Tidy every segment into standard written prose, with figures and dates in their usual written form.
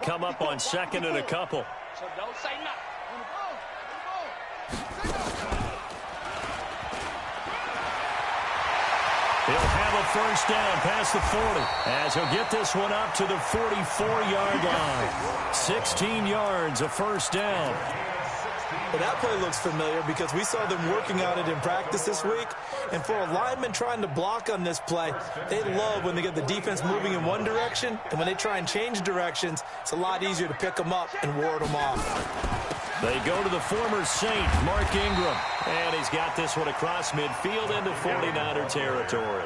Come up on second and a couple. So don't say nothing. He'll have a first down past the 40 as he'll get this one up to the 44-yard line. 16 yards, a first down. Well, that play looks familiar because we saw them working on it in practice this week. And for a lineman trying to block on this play, they love when they get the defense moving in one direction. And when they try and change directions, it's a lot easier to pick them up and ward them off. They go to the former Saint, Mark Ingram. And he's got this one across midfield into 49er territory.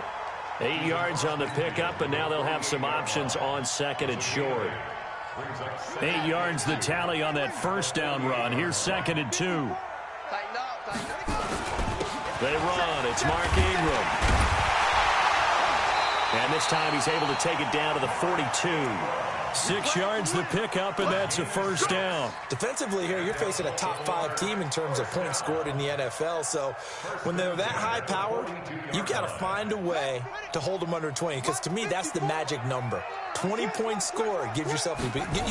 8 yards on the pickup, and now they'll have some options on second and short. 8 yards the tally on that first down run. Here's second and 2. They run. It's Mark Ingram. And this time he's able to take it down to the 42. 6 yards the pickup, and that's a first down. Defensively here, you're facing a top 5 team in terms of points scored in the NFL. So when they're that high-powered, you've got to find a way to hold them under 20. Because to me, that's the magic number. 20-point score gives yourself you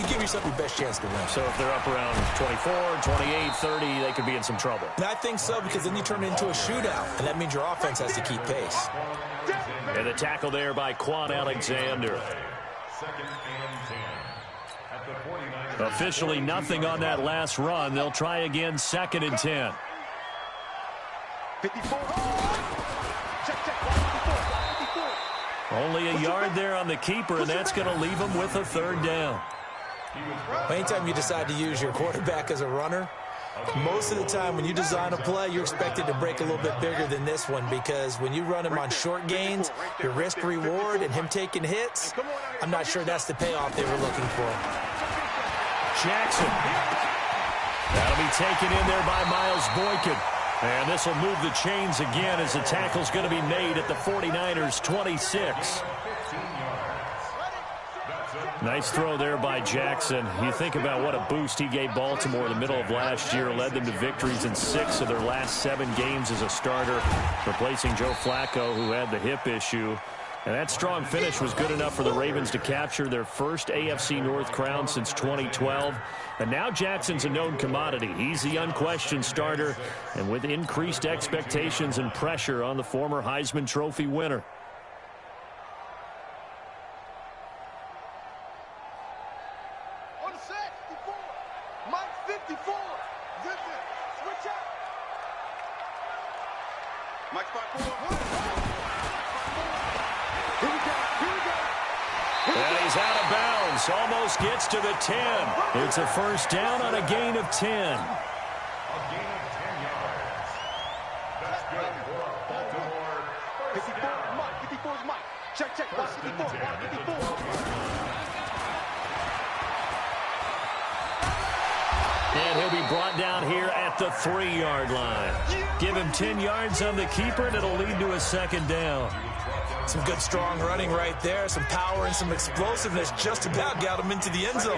give yourself your best chance to win. So if they're up around 24, 28, 30, they could be in some trouble. And I think so, because then you turn it into a shootout, and that means your offense has to keep pace. And the tackle there by Quan Alexander. Officially nothing on that last run. They'll try again, second and 10. 54. Only a yard there on the keeper, and that's going to leave them with a third down. Anytime you decide to use your quarterback as a runner, most of the time when you design a play, you're expected to break a little bit bigger than this one, because when you run him on short gains, your risk-reward and him taking hits, I'm not sure that's the payoff they were looking for. Jackson. That'll be taken in there by Miles Boykin. And this will move the chains again as the tackle's going to be made at the 49ers' 26. Nice throw there by Jackson. You think about what a boost he gave Baltimore in the middle of last year, led them to victories in 6 of their last 7 games as a starter, replacing Joe Flacco, who had the hip issue. And that strong finish was good enough for the Ravens to capture their first AFC North crown since 2012. And now Jackson's a known commodity. He's the unquestioned starter, and with increased expectations and pressure on the former Heisman Trophy winner. On set, 54. Mike 54. Switch out. Mike 54. And he's out of bounds. Almost gets to the 10. It's a first down on a gain of 10. A gain of 10 yards. That's good for Baltimore. 54 is Mike. 54 is Mike. Check. Watch 54. Watch 54. And he'll be brought down here at the 3-yard line. Give him 10 yards on the keeper, and it'll lead to a second down. Some good, strong running right there. Some power and some explosiveness just about got him into the end zone.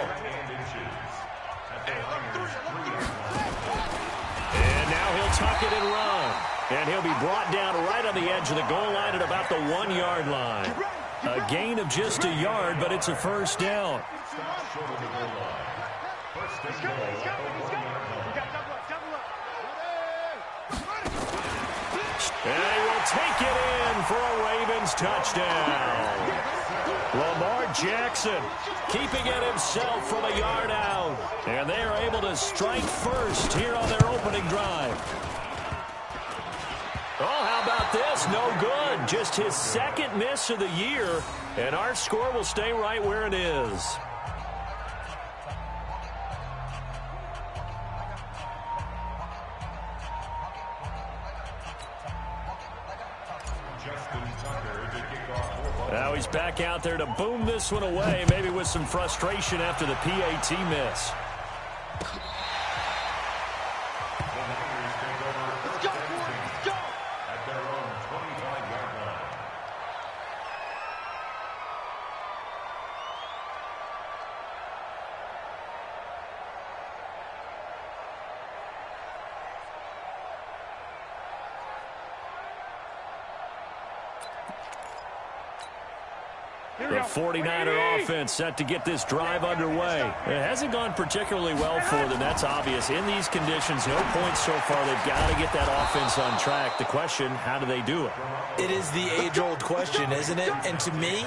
And now he'll tuck it and run. And he'll be brought down right on the edge of the goal line at about the 1-yard line. A gain of just a yard, but it's a first down. And they will take it in for a Ravens touchdown. Lamar Jackson keeping it himself from a yard out. And they are able to strike first here on their opening drive. Oh, how about this? No good. Just his second miss of the year. And our score will stay right where it is. Now he's back out there to boom this one away, maybe with some frustration after the PAT miss. The 49er offense set to get this drive underway. It hasn't gone particularly well for them. That's obvious. In these conditions, no points so far. They've got to get that offense on track. The question, how do they do it? It is the age-old question, isn't it? And to me,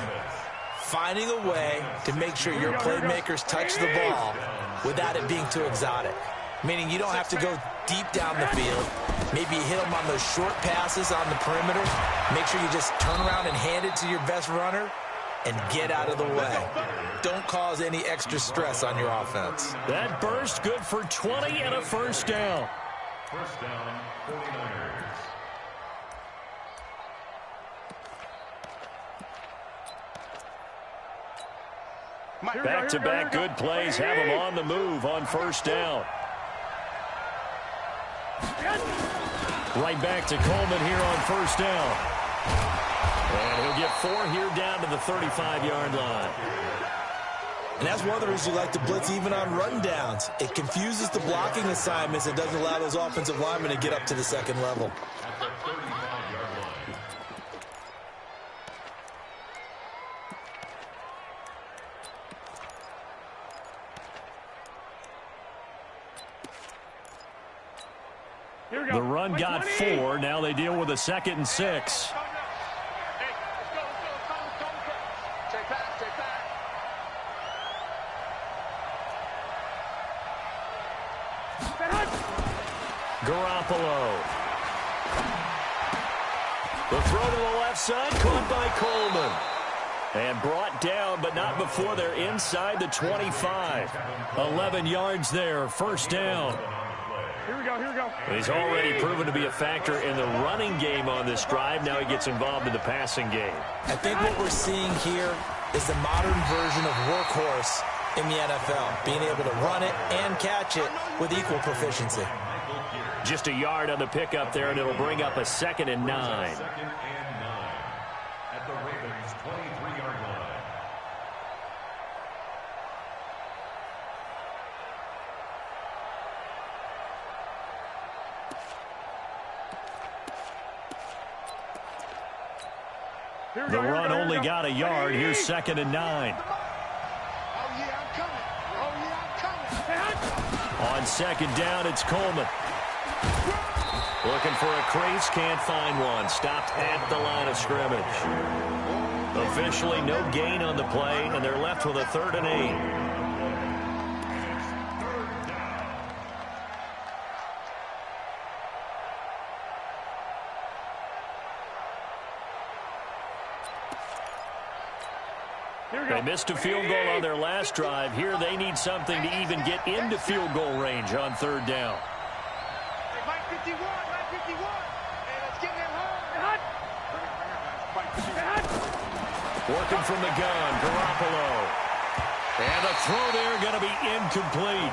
finding a way to make sure your playmakers touch the ball without it being too exotic. Meaning you don't have to go deep down the field. Maybe you hit them on those short passes on the perimeter. Make sure you just turn around and hand it to your best runner and get out of the way. Don't cause any extra stress on your offense. That burst good for 20 and a first down. First down, 49ers. Back-to-back good plays have them on the move on first down. Right back to Coleman here on first down. And he'll get 4 here down to the 35-yard line. And that's one of the reasons you like to blitz even on run downs. It confuses the blocking assignments and doesn't allow those offensive linemen to get up to the second level. The run got 4. Now they deal with a 2nd and 6. Garoppolo. The throw to the left side, caught by Coleman. And brought down, but not before they're inside the 25. 11 yards there, first down. Here we go. He's already proven to be a factor in the running game on this drive. Now he gets involved in the passing game. I think what we're seeing here is the modern version of workhorse in the NFL, being able to run it and catch it with equal proficiency. Just a yard on the pickup there, and it'll bring up a 2nd and 9. Second and 9 at the Ravens' 23-yard line. The run only got a yard. Here's 2nd and 9. On 2nd down, it's Coleman. Looking for a crease, can't find one. Stopped at the line of scrimmage. Officially no gain on the play, and they're left with a 3rd and 8. They missed a field goal on their last drive. Here they need something to even get into field goal range on 3rd down. Mike 51. And it's getting him home. Working from the gun, Garoppolo. And the throw there going to be incomplete.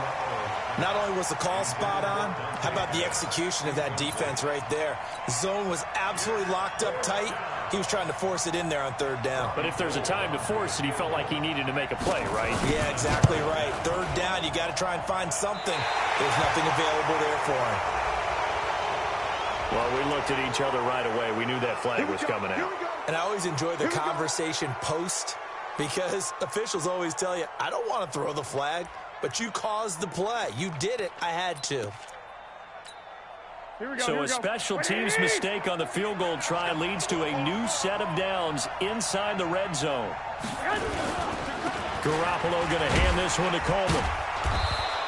Not only was the call spot on, how about the execution of that defense right there? The zone was absolutely locked up tight. He was trying to force it in there on 3rd down. But if there's a time to force it, he felt like he needed to make a play, right? Yeah, exactly right. 3rd down, you got to try and find something. There's nothing available there for him. Well, we looked at each other right away. We knew that flag was coming out. And I always enjoy the conversation post, because officials always tell you, I don't want to throw the flag, but you caused the play. You did it. I had to. So a special teams mistake on the field goal try leads to a new set of downs inside the red zone. Garoppolo going to hand this one to Coleman.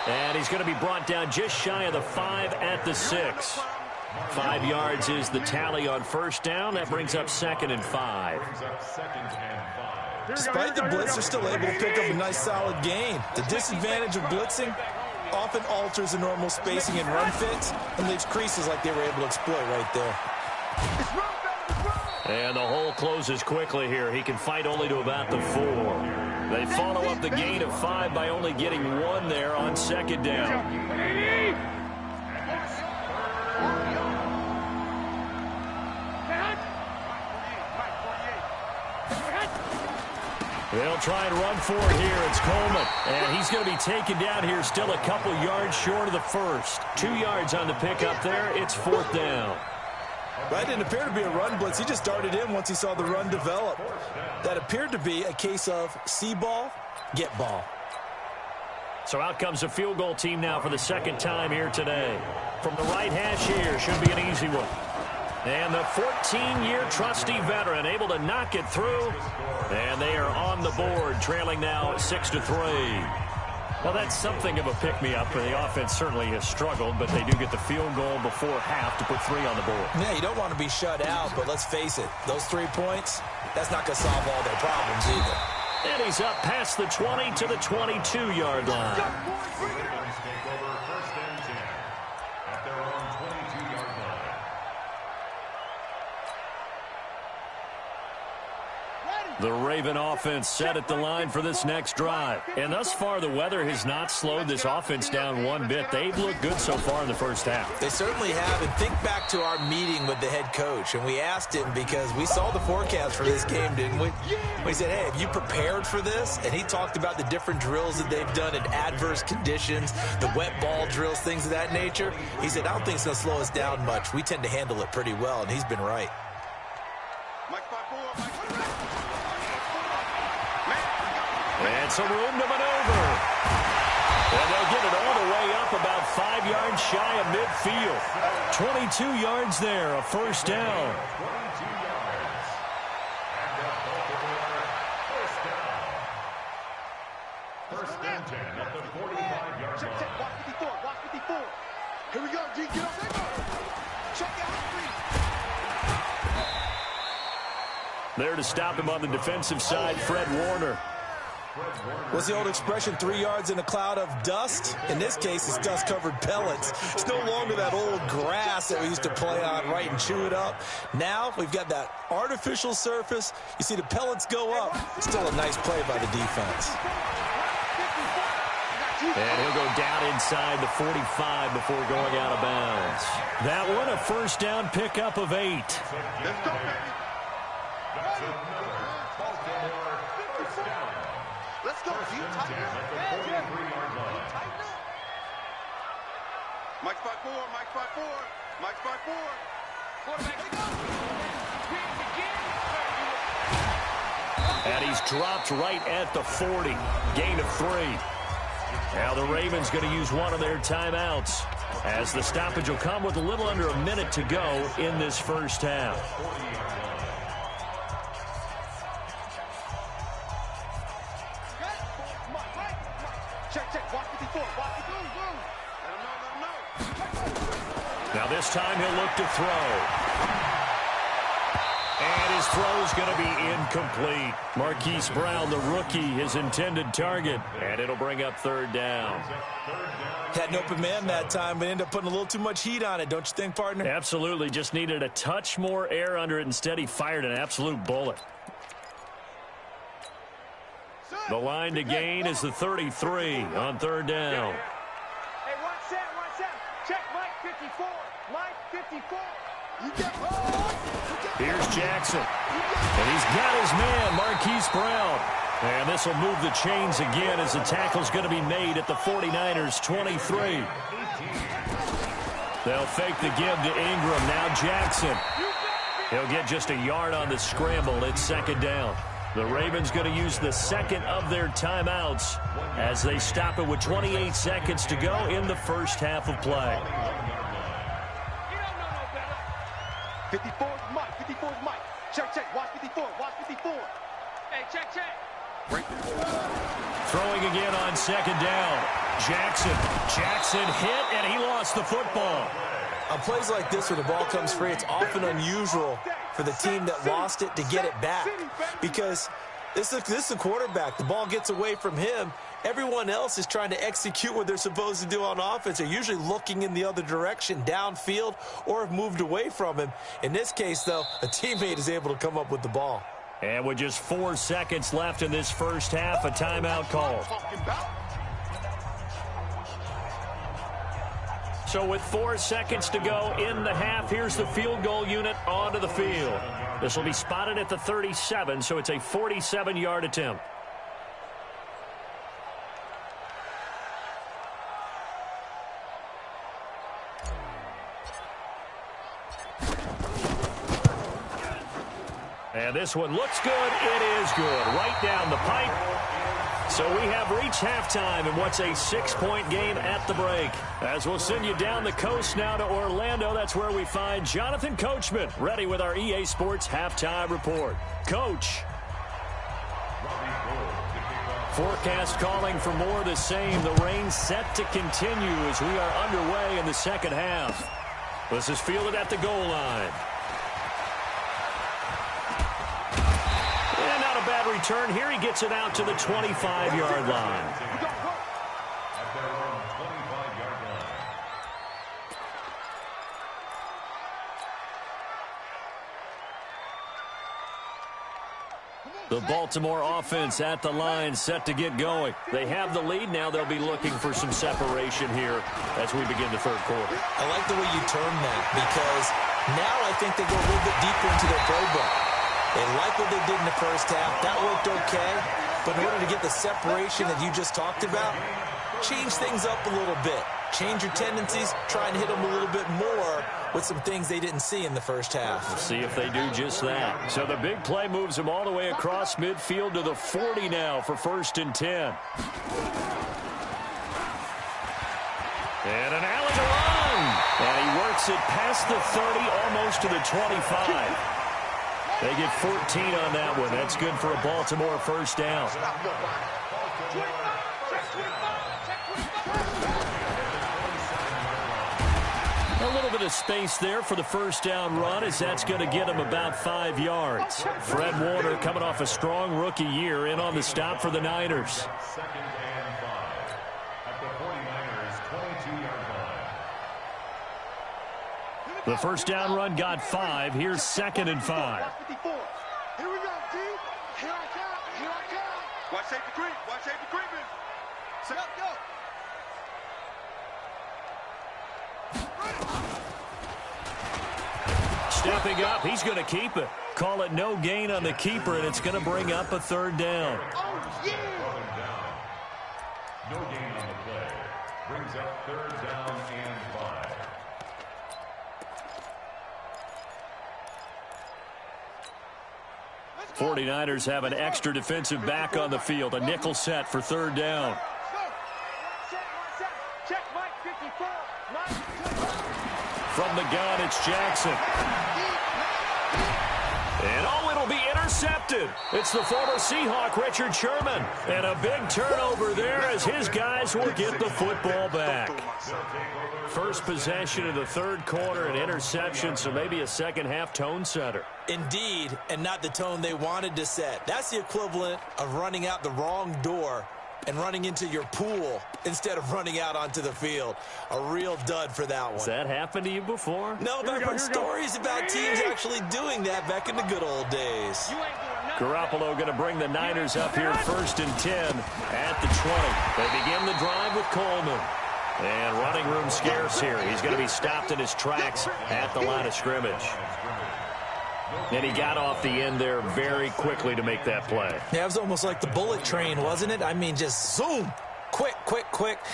And he's going to be brought down just shy of the 5 at the 6. 5 yards is the tally on first down. That brings up 2nd and 5. Despite the blitz, they're still able to pick up a nice solid gain. The disadvantage of blitzing often alters the normal spacing and run fits and leaves creases like they were able to exploit right there. And the hole closes quickly here. He can fight only to about the 4. They follow up the gain of 5 by only getting 1 there on 2nd down. They'll try and run for it here. It's Coleman. And he's going to be taken down here, still a couple yards short of the 1st. 2 yards on the pickup there. It's 4th down. That didn't appear to be a run blitz. He just darted in once he saw the run develop. That appeared to be a case of see ball, get ball. So out comes the field goal team now for the second time here today. From the right hash here, should be an easy one. And the 14-year trusty veteran able to knock it through. And they are on the board, trailing now 6-3. Well, that's something of a pick-me-up. The offense certainly has struggled, but they do get the field goal before half to put 3 on the board. Yeah, you don't want to be shut out, but let's face it, those 3 points, that's not going to solve all their problems either. And he's up past the 20 to the 22-yard line. The Raven offense set at the line for this next drive. And thus far, the weather has not slowed this offense down one bit. They've looked good so far in the first half. They certainly have. And think back to our meeting with the head coach. And we asked him because we saw the forecast for this game, didn't we? We said, hey, have you prepared for this? And he talked about the different drills that they've done in adverse conditions, the wet ball drills, things of that nature. He said, I don't think it's going to slow us down much. We tend to handle it pretty well. And he's been right. And some room to maneuver. And they'll get it all the way up about 5 yards shy of midfield. 22 yards there, a first down. First and 10 at the 45-yard line. Check, watch 54, watch 54. Here we go, G, get up there. Check out. There to stop him on the defensive side, Fred Warner. What's the old expression, 3 yards in a cloud of dust? In this case, it's dust-covered pellets. It's no longer that old grass that we used to play on, right, and chew it up. Now we've got that artificial surface. You see the pellets go up. Still a nice play by the defense. And he'll go down inside the 45 before going out of bounds. That one, a first down pickup of 8. Let's go, baby. Let's go, G. Tighten up. Mike's 5-4, Mike's 5-4, Mike's 5-4. And he's dropped right at the 40. Gain of 3. Now the Ravens going to use one of their timeouts as the stoppage will come with a little under a minute to go in this first half. Now this time he'll look to throw. And his throw's going to be incomplete. Marquise Brown, the rookie, his intended target. And it'll bring up third down. Had an open man that time, but ended up putting a little too much heat on it, don't you think, partner? Absolutely. Just needed a touch more air under it. Instead, he fired an absolute bullet. The line to gain is the 33 on third down. Hey, watch that. Check Mike 54. Mike 54. Here's Jackson. And he's got his man, Marquise Brown. And this will move the chains again as the tackle's going to be made at the 49ers 23. They'll fake the give to Ingram. Now Jackson. He'll get just a yard on the scramble. It's second down. The Ravens going to use the second of their timeouts as they stop it with 28 seconds to go in the first half of play. 54 is Mike. 54 is Mike. Check. Watch 54. Watch 54. Hey, check. Throwing again on second down. Jackson hit, and he lost the football. On plays like this where the ball comes free, it's often unusual for the team that lost it to get it back. Because this is the quarterback. The ball gets away from him. Everyone else is trying to execute what they're supposed to do on offense. They're usually looking in the other direction, downfield, or have moved away from him. In this case, though, a teammate is able to come up with the ball. And with just 4 seconds left in this first half, a timeout call. So with 4 seconds to go in the half, here's the field goal unit onto the field. This will be spotted at the 37, so it's a 47-yard attempt. And this one looks good. It is good. Right down the pipe. So we have reached halftime in what's a 6-point game at the break. As we'll send you down the coast now to Orlando, that's where we find Jonathan Coachman, ready with our EA Sports Halftime Report. Coach. Forecast calling for more of the same. The rain set to continue as we are underway in the second half. This is fielded at the goal line. And not a bad return. Here he gets it out to the 25-yard line. The Baltimore offense at the line, set to get going. They have the lead. Now they'll be looking for some separation here as we begin the third quarter. I like the way you term that, because now I think they go a little bit deeper into their playbook. They like what they did in the first half. That worked okay. But in order to get the separation that you just talked about, change things up a little bit. Change your tendencies. Try and hit them a little bit more with some things they didn't see in the first half. We'll see if they do just that. So the big play moves them all the way across midfield to the 40 now for 1st and 10. And an alley to run. And he works it past the 30, almost to the 25. They get 14 on that one. That's good for a Baltimore first down. A little bit of space there for the first down run, as that's going to get him about 5 yards. Fred Warner coming off a strong rookie year in on the stop for the Niners. Second and 5 at the 49ers 22-yard line. The first down run got 5. Here's 2nd and 5. Here we go, D. Here I come. Watch safety creep. Watch safety creeping. Go. Stepping up, he's going to keep it. Call it no gain on the keeper, and it's going to bring up a 3rd down. Oh, yeah. No gain on the play. Brings up 3rd down and 5. Let's go. 49ers have an extra defensive back on the field. A nickel set for 3rd down. Check Mike 54. Mike. From the gun, it's Jackson. And it'll be intercepted. It's the former Seahawk, Richard Sherman. And a big turnover there as his guys will get the football back. First possession of the third quarter, an interception, so maybe a second half tone setter. Indeed, and not the tone they wanted to set. That's the equivalent of running out the wrong door and running into your pool instead of running out onto the field. A real dud for that one. Has that happened to you before? No, but I've heard stories about teams actually doing that back in the good old days. Garoppolo going to bring the Niners up here 1st and 10 at the 20. They begin the drive with Coleman. And running room scarce here. He's going to be stopped in his tracks at the line of scrimmage. And he got off the end there very quickly to make that play. Yeah, it was almost like the bullet train, wasn't it? I mean, just zoom. Quick.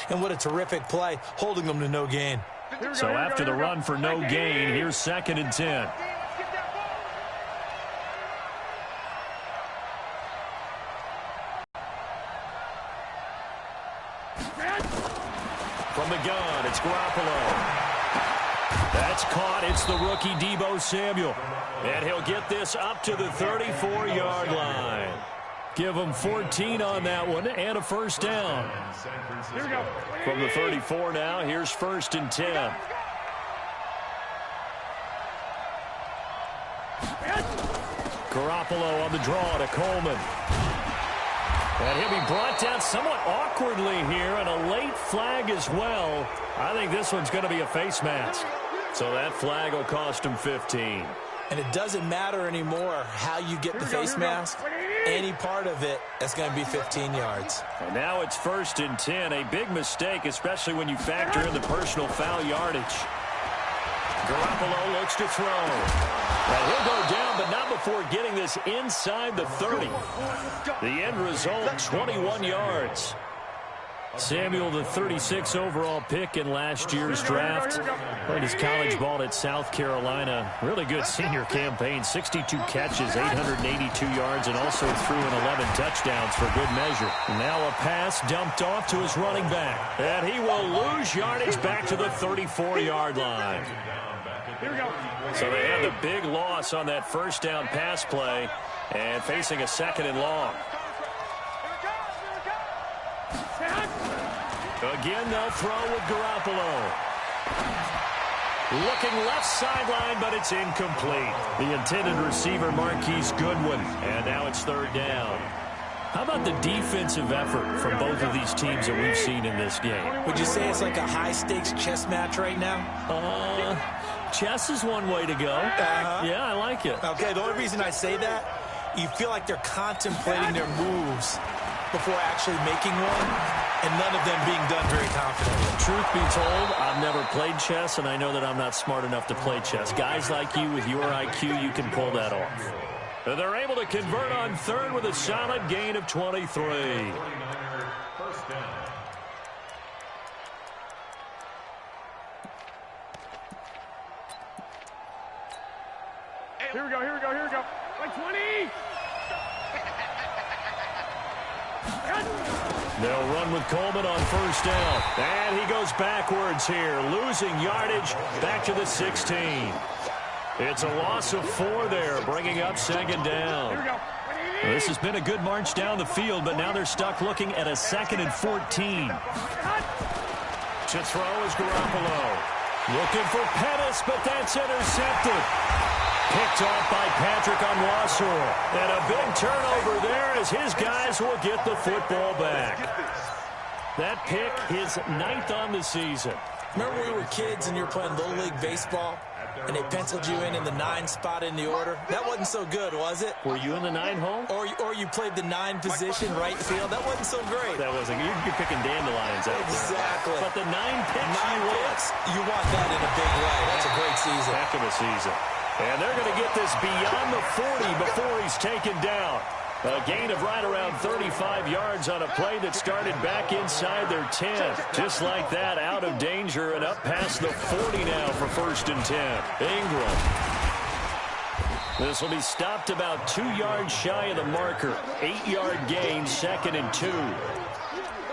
And what a terrific play, holding them to no gain. So after the run for no gain, here's 2nd and 10. From the gun, it's Garoppolo. That's caught. It's the rookie Deebo Samuel. And he'll get this up to the 34-yard line. Give him 14 on that one and a first down. Here we go. From the 34 now, here's 1st and 10. Garoppolo on the draw to Coleman. And he'll be brought down somewhat awkwardly here, and a late flag as well. I think this one's going to be a face mask. So that flag will cost him 15. And it doesn't matter anymore how you get the face mask. Any part of it, that's going to be 15 yards. And now it's 1st and 10. A big mistake, especially when you factor in the personal foul yardage. Garoppolo looks to throw. Well, he'll go down, but not before getting this inside the 30. The end result, 21 yards. Samuel, the 36th overall pick in last year's draft. Played his college ball at South Carolina. Really good senior campaign. 62 catches, 882 yards, and also threw in 11 touchdowns for good measure. Now a pass dumped off to his running back. And he will lose yardage back to the 34-yard line. So they had the big loss on that first down pass play and facing a second and long. Again, they'll throw with Garoppolo. Looking left sideline, but it's incomplete. The intended receiver, Marquise Goodwin. And now it's third down. How about the defensive effort from both of these teams that we've seen in this game? Would you say it's like a high-stakes chess match right now? Chess is one way to go. Yeah, I like it. Okay, the only reason I say that, you feel like they're contemplating their moves before actually making one, and none of them being done very confidently. Truth be told, I've never played chess, and I know that I'm not smart enough to play chess. Guys like you with your IQ, you can pull that off. And they're able to convert on third with a solid gain of 23. Here we go, here we go, here we go. Like 20! They'll run with Coleman on first down. And he goes backwards here, losing yardage back to the 16. It's a loss of 4 there, bringing up second down. Here we go. This has been a good march down the field, but now they're stuck looking at a 2nd and 14. To throw is Garoppolo. Looking for Pettis, but that's intercepted. Picked off by Patrick Onwuasor. And a big turnover there as his guys will get the football back. That pick, his 9th on the season. Remember when we were kids and you were playing Little League Baseball, and they penciled you in the 9 spot in the order? That wasn't so good, was it? Were you in the 9 hole? Or you played the 9 position, right field? That wasn't so great. That wasn't. You're picking dandelions out there. Exactly. But the 9 picks, you want that in a big way. That's a great season. Heck of a season. And they're going to get this beyond the 40 before he's taken down. A gain of right around 35 yards on a play that started back inside their 10. Just like that, out of danger and up past the 40 now for 1st and 10. Ingram. This will be stopped about 2 yards shy of the marker. 8-yard gain, 2nd and 2.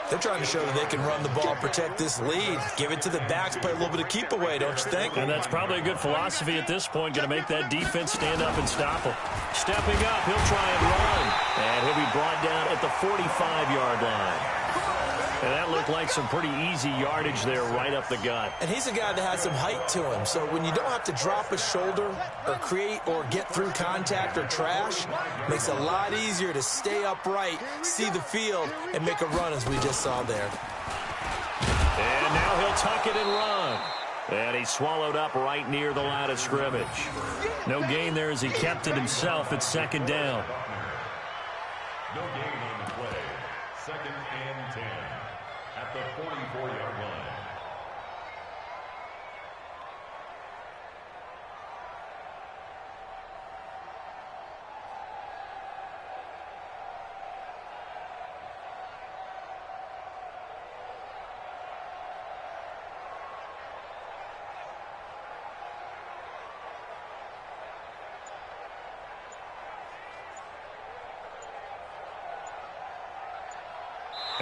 They're trying to show that they can run the ball, protect this lead. Give it to the backs, play a little bit of keep away, don't you think? And that's probably a good philosophy at this point, going to make that defense stand up and stop him. Stepping up, he'll try and run. And he'll be brought down at the 45-yard line. And that looked like some pretty easy yardage there right up the gut. And he's a guy that has some height to him. So when you don't have to drop a shoulder or create or get through contact or trash, makes it a lot easier to stay upright, see the field, and make a run as we just saw there. And now he'll tuck it and run. And he swallowed up right near the line of scrimmage. No gain there as he kept it himself at 2nd down. No gain on the play. 2nd and 10 at the 44-yard line.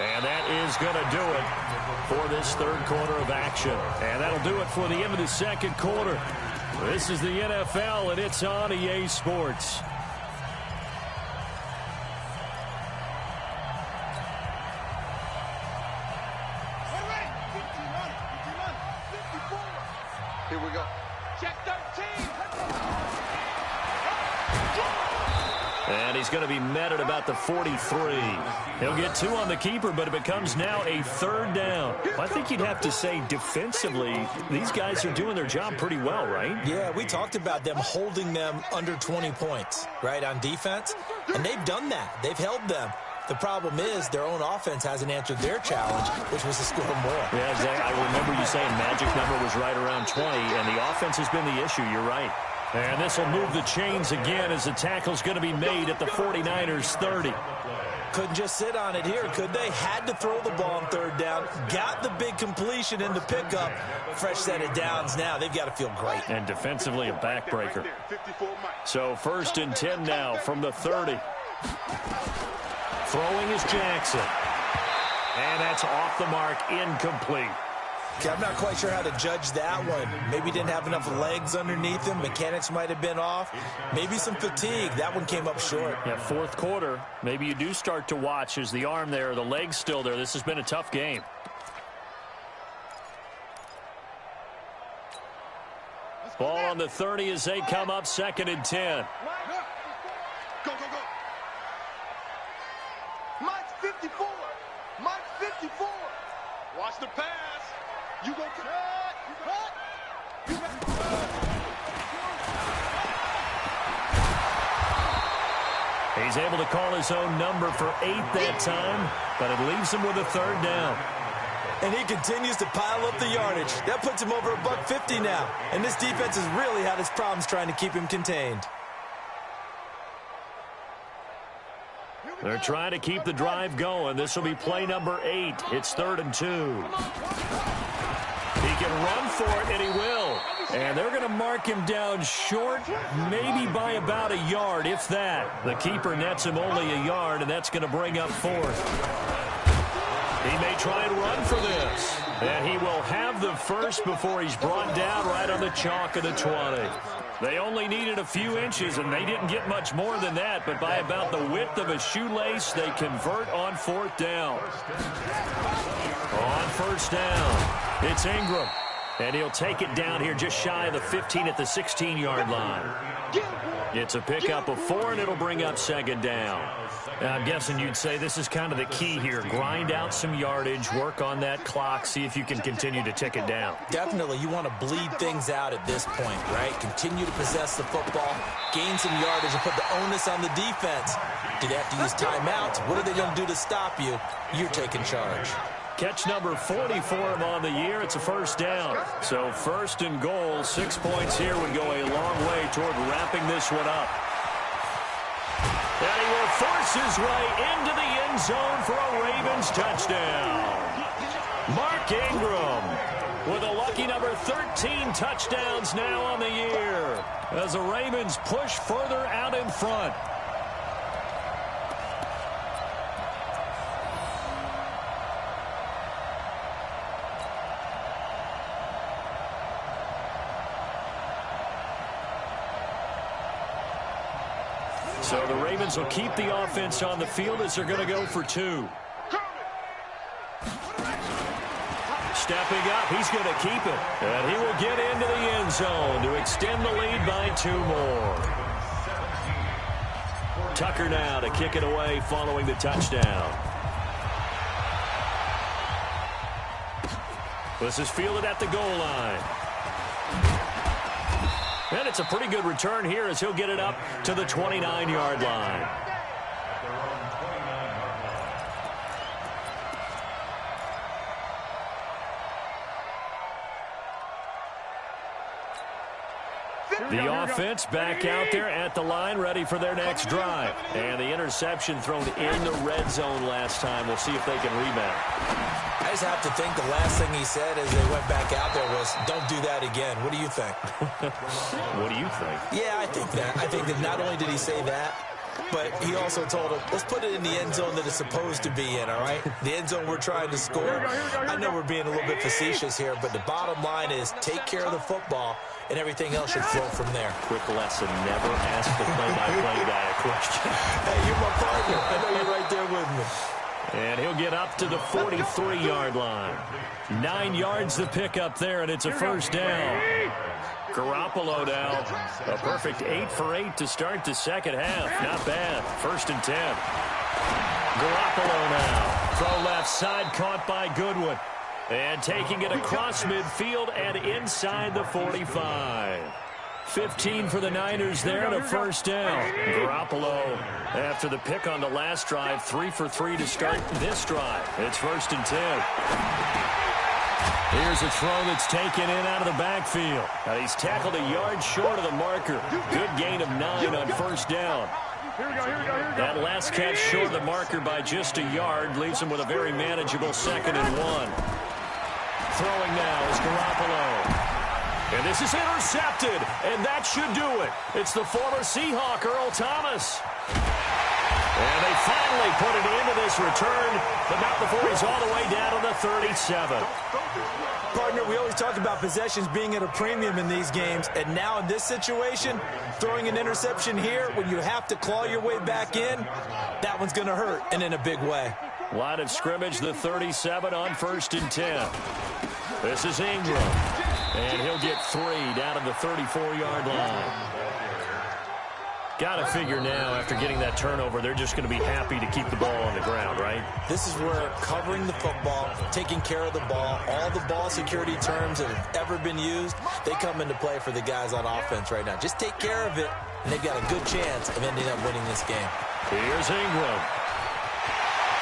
And that is going to do it for this 3rd quarter of action. And that'll do it for the end of the 2nd quarter. This is the NFL, and it's on EA Sports. Here we go. Check 13. And he's going to be met at about the 43. He'll get 2 on the keeper, but it becomes now a 3rd down. I think you'd have to say defensively, these guys are doing their job pretty well, right? Yeah, we talked about them holding them under 20 points, right, on defense. And they've done that. They've held them. The problem is their own offense hasn't answered their challenge, which was to score more. Yeah, Zach, I remember you saying magic number was right around 20, and the offense has been the issue. You're right. And this will move the chains again as the tackle's going to be made at the 49ers 30. Couldn't just sit on it here, could they? Had to throw the ball on third down. Got the big completion in the pickup. Fresh set of downs now. They've got to feel great. And defensively a backbreaker. So 1st and 10 now from the 30. Throwing is Jackson. And that's off the mark, incomplete. Okay, I'm not quite sure how to judge that one. Maybe didn't have enough legs underneath him. Mechanics might have been off. Maybe some fatigue. That one came up short. Yeah, 4th quarter. Maybe you do start to watch. Is the arm there, the leg's still there? This has been a tough game. Ball on the 30 as they come up 2nd and 10. Go, go, go. Mike's 54. Mike's 54. Watch the pass. You go cut. You cut. You got He's able to call his own number for 8 that time, but it leaves him with a 3rd down. And he continues to pile up the yardage. That puts him over $150 now. And this defense has really had its problems trying to keep him contained. They're trying to keep the drive going. This will be play number 8. It's 3rd and 2. He can run for it, and he will. And they're going to mark him down short, maybe by about a yard, if that. The keeper nets him only a yard, and that's going to bring up 4th. He may try and run for this. And he will have the first before he's brought down right on the chalk of the 20. They only needed a few inches, and they didn't get much more than that. But by about the width of a shoelace, they convert on 4th down. On 1st down, it's Ingram. And he'll take it down here just shy of the 15 at the 16-yard line. It's a pickup of 4, and it'll bring up 2nd down. Now, I'm guessing you'd say this is kind of the key here. Grind out some yardage, work on that clock, see if you can continue to tick it down. Definitely, you want to bleed things out at this point, right? Continue to possess the football, gain some yardage, and put the onus on the defense. Do they have to use timeouts? What are they going to do to stop you? You're taking charge. Catch number 40 for him on the year. It's a 1st down. So 1st and goal, 6 points here would go a long way toward wrapping this one up. And he will force his way into the end zone for a Ravens touchdown. Mark Ingram with a lucky number 13 touchdowns now on the year as the Ravens push further out in front. So the Ravens will keep the offense on the field as they're going to go for 2. Stepping up, he's going to keep it. And he will get into the end zone to extend the lead by 2 more. Tucker now to kick it away following the touchdown. This is fielded at the goal line. And it's a pretty good return here as he'll get it up to the 29-yard line. The offense back out there at the line, ready for their next drive. And the interception thrown in the red zone last time. We'll see if they can rebound. I just have to think the last thing he said as they went back out there was, don't do that again. What do you think? What do you think? Yeah, I think that. I think that not only did he say that, but he also told him, let's put it in the end zone that it's supposed to be in, all right? The end zone we're trying to score. I know we're being a little bit facetious here, but the bottom line is take care of the football, and everything else should flow from there. Quick lesson, never ask the play-by-play guy a question. Hey, you're my partner. I know you're right there with me. And he'll get up to the 43-yard line. 9 yards the pick up there, and it's a 1st down. Garoppolo now, a perfect 8 for 8 to start the second half. Not bad. 1st and 10. Garoppolo now. Throw left side, caught by Goodwin. And taking it across midfield and inside the 45. 15 for the Niners there and a 1st down. Garoppolo, after the pick on the last drive, 3 for 3 to start this drive. It's 1st and 10. Here's a throw that's taken in out of the backfield. Now he's tackled a yard short of the marker. Good gain of 9 on first down. That last catch short of the marker by just a yard leaves him with a very manageable 2nd and 1. Throwing now is Garoppolo. And this is intercepted, and that should do it. It's the former Seahawk, Earl Thomas. And they finally put it into this return, but not before he's all the way down to the 37. Partner, we always talk about possessions being at a premium in these games, and now in this situation, throwing an interception here when you have to claw your way back in, that one's going to hurt, and in a big way. Line of scrimmage, the 37 on 1st and 10. This is Ingram, and he'll get 3 down to the 34-yard line. Got to figure now, after getting that turnover, they're just going to be happy to keep the ball on the ground, right? This is where covering the football, taking care of the ball, all the ball security terms that have ever been used, they come into play for the guys on offense right now. Just take care of it, and they've got a good chance of ending up winning this game. Here's Ingram.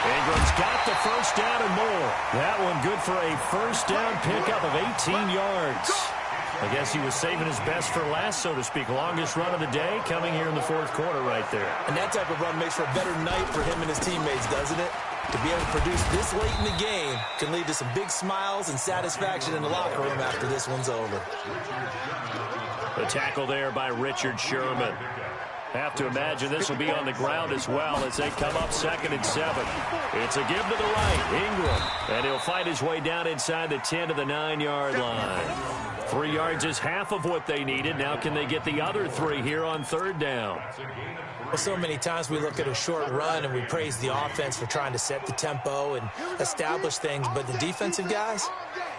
Ingram's got the first down and more. That one good for a first down pickup of 18 yards. I guess he was saving his best for last, so to speak. Longest run of the day coming here in the 4th quarter right there. And that type of run makes for a better night for him and his teammates, doesn't it? To be able to produce this late in the game can lead to some big smiles and satisfaction in the locker room after this one's over. The tackle there by Richard Sherman. Have to imagine this will be on the ground as well as they come up 2nd and 7. It's a give to the right, Ingram. And he'll fight his way down inside the 10 to the 9-yard line. 3 yards is half of what they needed. Now can they get the other 3 here on 3rd down? Well, so many times we look at a short run and we praise the offense for trying to set the tempo and establish things. But the defensive guys,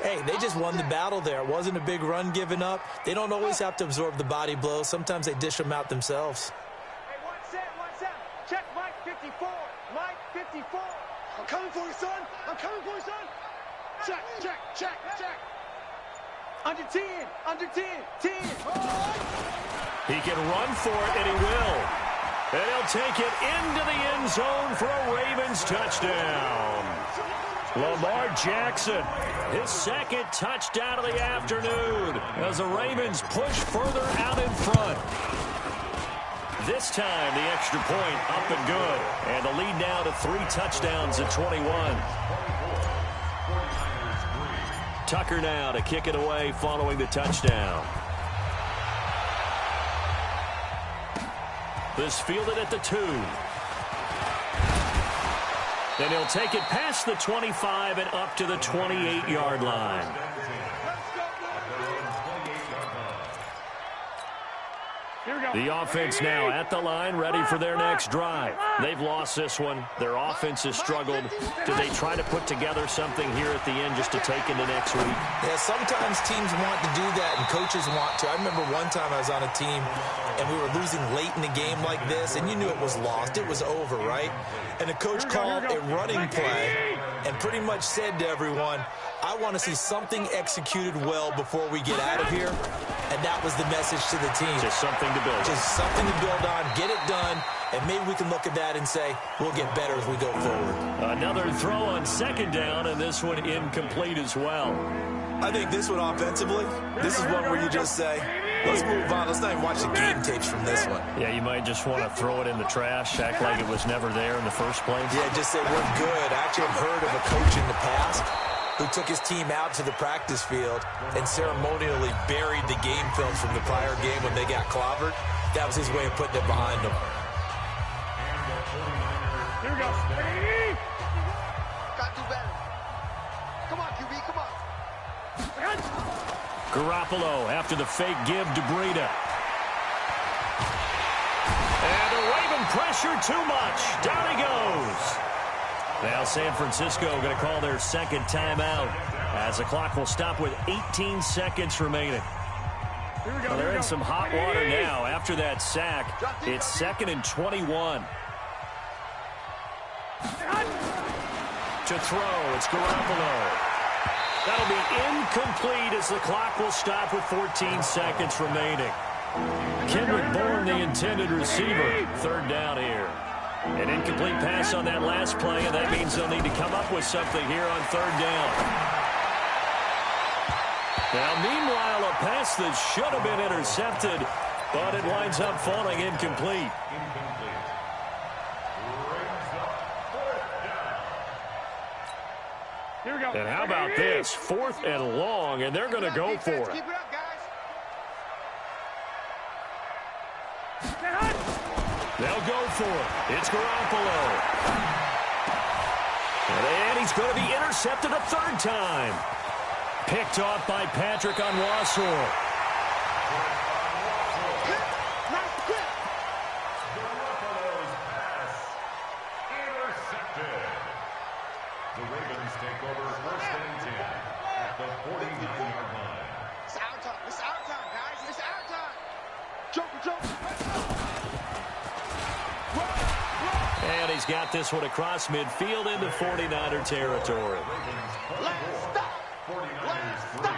hey, they just won the battle there. It wasn't a big run given up. They don't always have to absorb the body blows. Sometimes they dish them out themselves. Hey, one set. Check Mike 54. Mike 54. I'm coming for you, son. I'm coming for you, son. Check. Under 10. 10. He can run for it, and he will. And he'll take it into the end zone for a Ravens touchdown. Lamar Jackson, his 2nd touchdown of the afternoon as the Ravens push further out in front. This time, the extra point up and good. And the lead now to 3 touchdowns at 21. Tucker now to kick it away following the touchdown. This fielded at the 2. Then he'll take it past the 25 and up to the 28-yard line. The offense now at the line, ready for their next drive. They've lost this one. Their offense has struggled. Do they try to put together something here at the end just to take into next week? Yeah, sometimes teams want to do that and coaches want to. I remember one time I was on a team and we were losing late in the game like this, and you knew it was lost. It was over, right? And the coach called a running play and pretty much said to everyone, I want to see something executed well before we get out of here. And that was the message to the team. Just something to build. Just something to build on, get it done, and maybe we can look at that and say, we'll get better as we go forward. Another throw on 2nd down, and this one incomplete as well. I think this one offensively, this is one where you just say, let's move on. Let's not even watch the game tapes from this one. Yeah, you might just want to throw it in the trash, act like it was never there in the first place. Yeah, just say we're good. I actually have heard of a coach in the past who took his team out to the practice field and ceremonially buried the game films from the prior game when they got clobbered. That was his way of putting it behind them. Here we go. Got to do better. Come on, QB, come on. Garoppolo after the fake give to Breida. And the Raven pressure too much. Down he goes. Now San Francisco going to call their 2nd timeout as the clock will stop with 18 seconds remaining. Well, they're in some hot water now after that sack. It's 2nd and 21. To throw, it's Garoppolo. That'll be incomplete as the clock will stop with 14 seconds remaining. Kendrick Bourne, the intended receiver. 3rd down here. An incomplete pass on that last play, and that means they'll need to come up with something here on 3rd down. Now, meanwhile, a pass that should have been intercepted, but it winds up falling incomplete. Here we go. And how about this? 4th and long, and they're going to go for it. Keep it up, guys. They'll go for it. It's Garoppolo. And he's going to be intercepted a 3rd time. Picked off by Patrick on Wassor. Nice grip. Garoppolo's pass intercepted. The Ravens take over 1st and 10 at the 49-yard line. It's our time. It's our time, guys. It's our time. Jump. And he's got this one across midfield into 49er territory. Ravens 4, 49ers 3.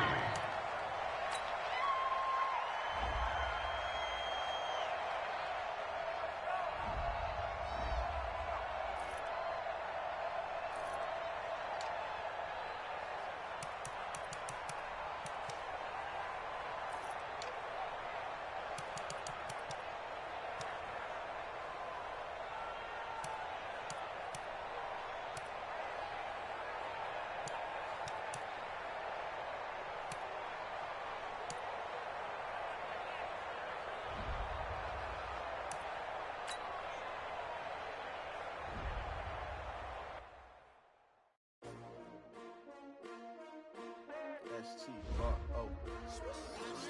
S-T-R-O.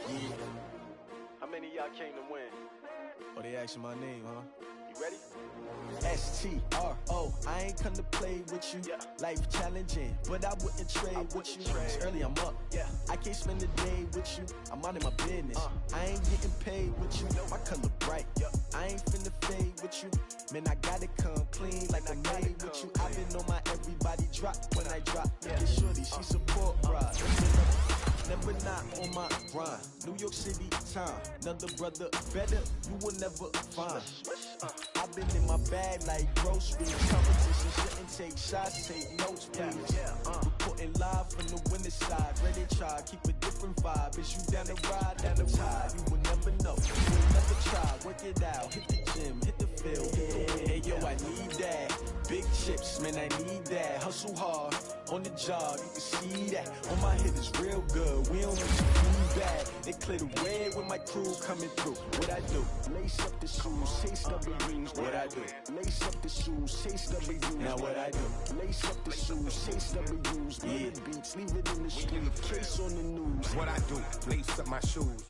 Yeah. How many of y'all came to win? Oh, they asking my name, huh? You ready? S-T-R-O. I ain't come to play with you. Yeah. Life challenging, but I wouldn't trade with you. It's early, I'm up. Yeah. I can't spend the day with you. I'm out of my business. I ain't getting paid with you. My color bright. I ain't finna fade with you. Man, I gotta come clean like I made with you. I've been on my everybody drop when I drop. Yeah. Shorty, she support ride. Never not on my grind. New York City time. Another brother better, you will never find. I've been in my bag like groceries. Competition shouldn't take shots, take notes, please. Reporting live from the winter side. Ready to try, keep a different vibe. Is you down the ride, down the tide? You will never know. You will never try. Work it out, hit the gym, hit the field. Hey yo, I need that. Big chips, man, I need that. Hustle hard on the job, you can see that. On my head is real good. We don't need to feedback. They clear the way with my crew coming through. What I do? Lace up the shoes, chase W's. What I do? Lace up the shoes, chase W's. Now what I do? Lace up the shoes, chase W's. Yeah. Beats, leave it in the street. Case on the news. What I do, lace up my shoes.